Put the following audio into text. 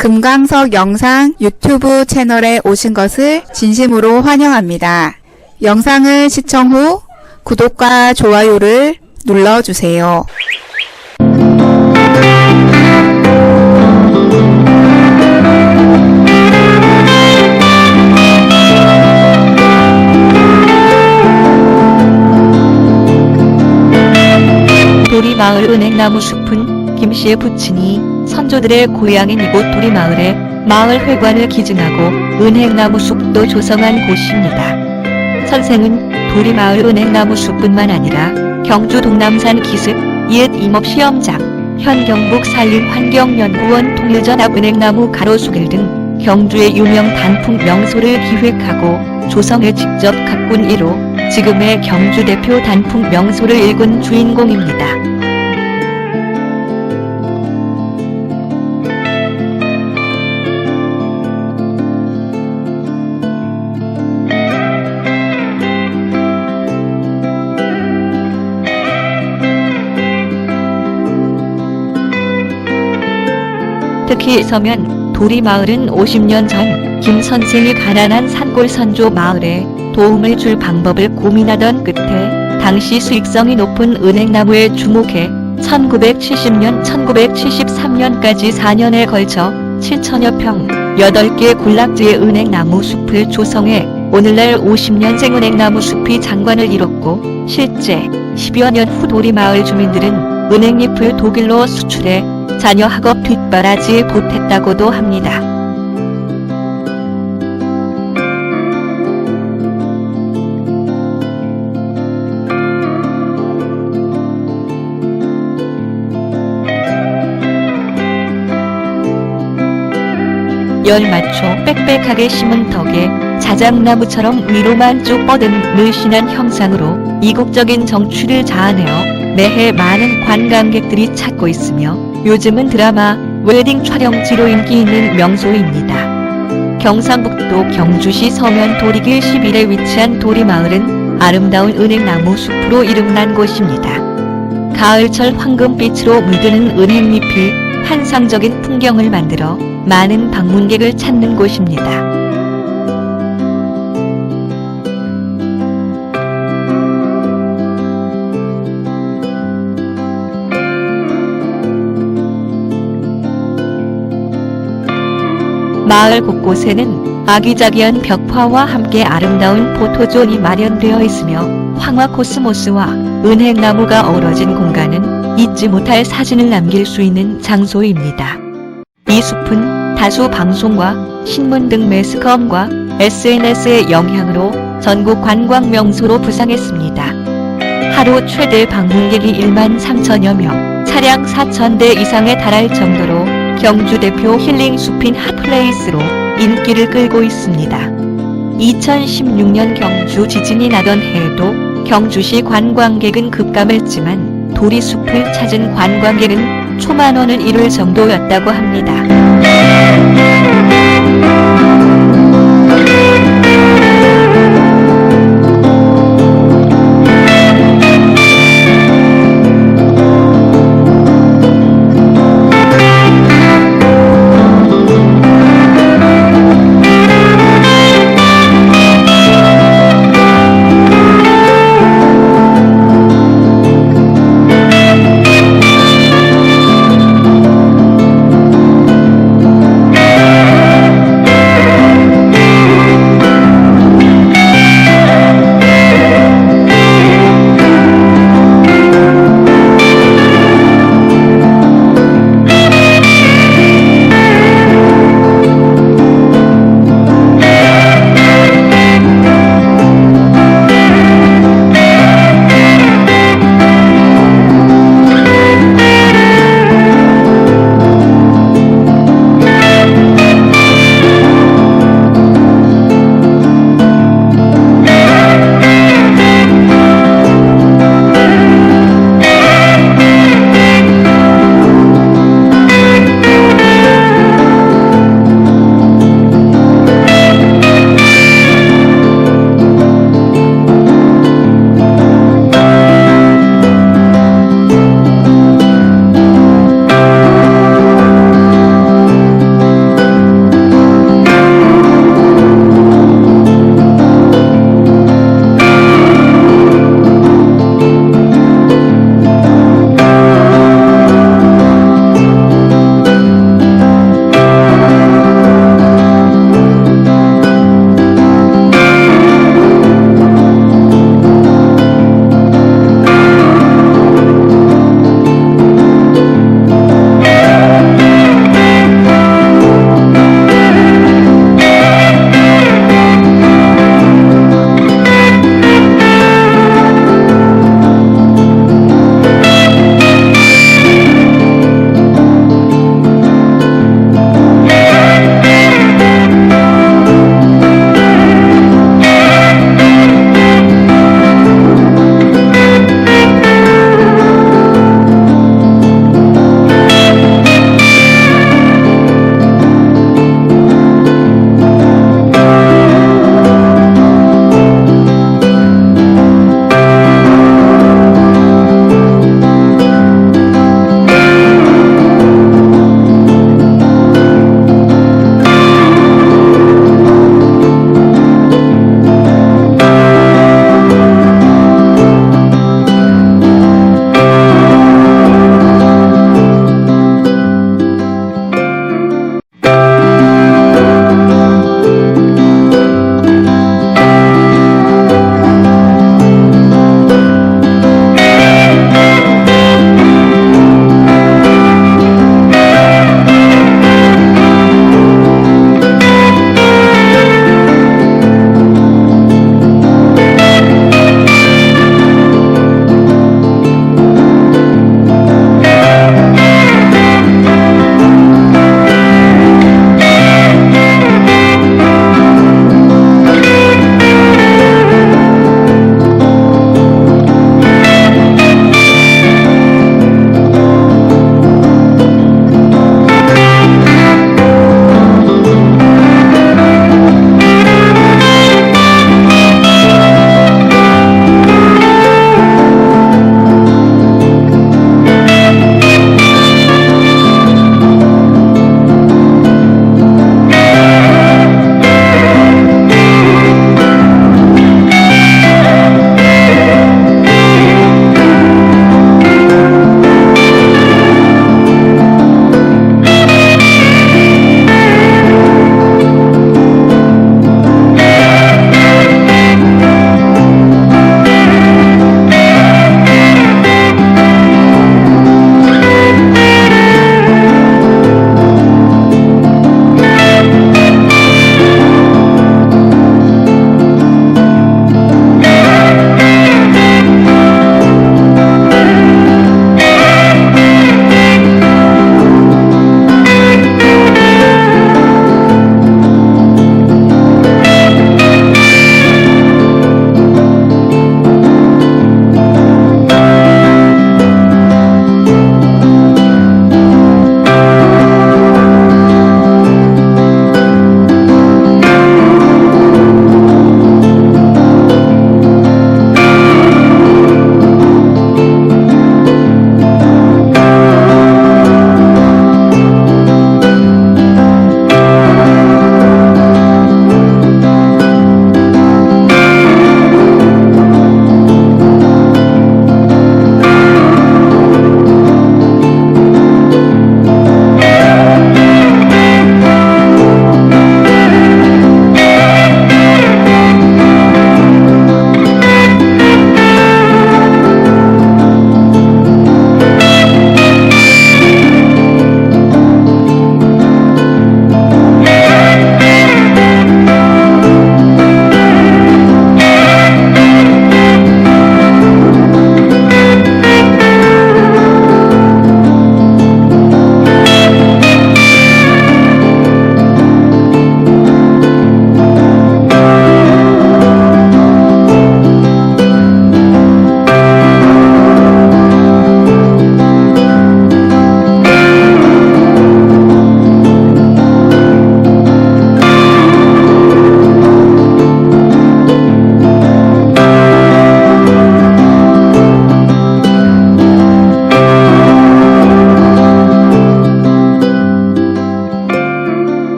금강석 영상 유튜브 채널에 오신 것을 진심으로 환영합니다. 영상을 시청 후 구독과 좋아요를 눌러주세요. 도리마을 은행나무숲은 김씨의 부친이 선조들의 고향인 이곳 도리마을에 마을회관을 기증하고 은행나무숲도 조성한 곳입니다. 선생은 도리마을 은행나무숲뿐만 아니라 경주 동남산 기슭, 이읒 임업시험장, 현 경북 산림환경연구원 통일전 앞 은행나무 가로수길 등 경주의 유명 단풍명소를 기획하고 조성에 직접 가꾼 이로 지금의 경주 대표 단풍명소를 일군 주인공입니다. 특히 서면 도리마을은 50년 전 김 선생이 가난한 산골 선조 마을에 도움을 줄 방법을 고민하던 끝에 당시 수익성이 높은 은행나무에 주목해 1970년, 1973년까지 4년에 걸쳐 7천여 평, 8개 군락지에 은행나무숲을 조성해 오늘날 50년생 은행나무숲이 장관을 이뤘고 실제 10여 년 후 도리마을 주민들은 은행잎을 독일로 수출해 자녀 학업 뒷바라지에 보탰다고도 합니다. 열맞춰 빽빽하게 심은 덕에 자작나무처럼 위로만 쭉 뻗은 늘씬한 형상으로 이국적인 정취를 자아내어 매해 많은 관광객들이 찾고 있으며 요즘은 드라마, 웨딩 촬영지로 인기 있는 명소입니다. 경상북도 경주시 서면도리길 11에 위치한 도리마을은 아름다운 은행나무숲으로 이름난 곳입니다. 가을철 황금빛으로 물드는 은행잎이 환상적인 풍경을 만들어 많은 방문객을 찾는 곳입니다. 마을 곳곳에는 아기자기한 벽화와 함께 아름다운 포토존이 마련되어 있으며 황화 코스모스와 은행나무가 어우러진 공간은 잊지 못할 사진을 남길 수 있는 장소입니다. 이 숲은 다수 방송과 신문 등 매스컴과 SNS의 영향으로 전국 관광명소로 부상했습니다. 하루 최대 방문객이 1만 3천여 명, 차량 4,000대 이상에 달할 정도로 경주 대표 힐링 숲인 핫플레이스로 인기를 끌고 있습니다. 2016년 경주 지진이 나던 해에도 경주시 관광객은 급감했지만 도리숲을 찾은 관광객은 초만원을 이룰 정도였다고 합니다.